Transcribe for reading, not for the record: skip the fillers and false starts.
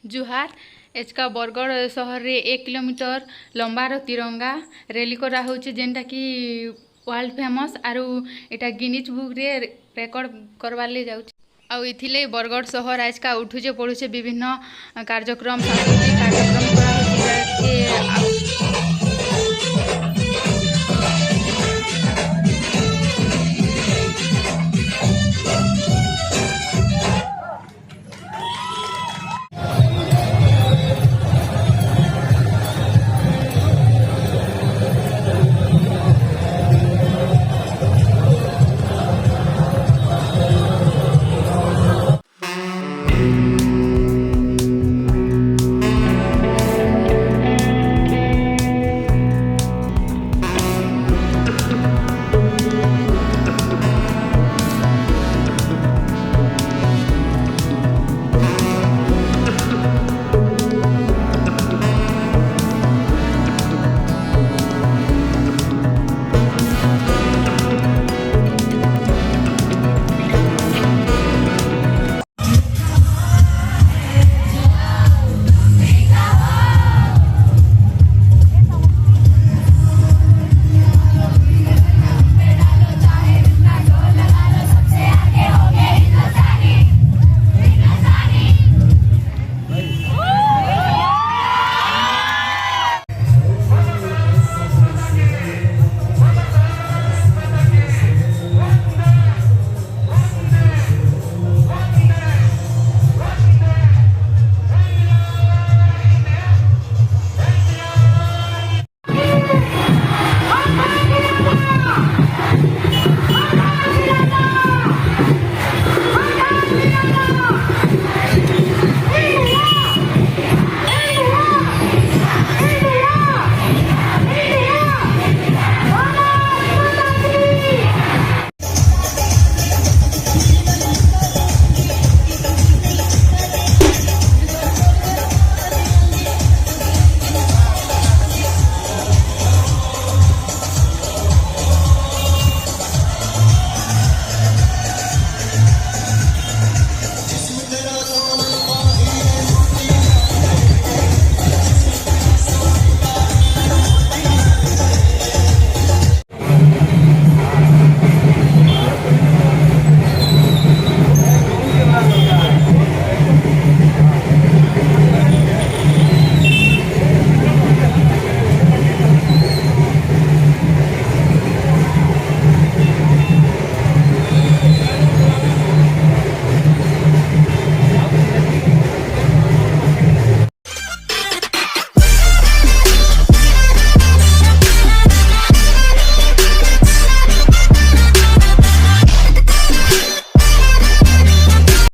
जुहार एचका बरगढ़ सहर रे 1 kilometre lumbar तिरंगा rally करा होचे जेनटा कि वर्ल्ड फेमस आरु एटा गिनीज बुक रे रेकर्ड करवार ले जाउछ। आउ इथिले बरगढ़ सहर आजका उठुचे पड़ुचे विभिन्न कार्यक्रम सांस्कृतिक कार्यक्रम करा होचे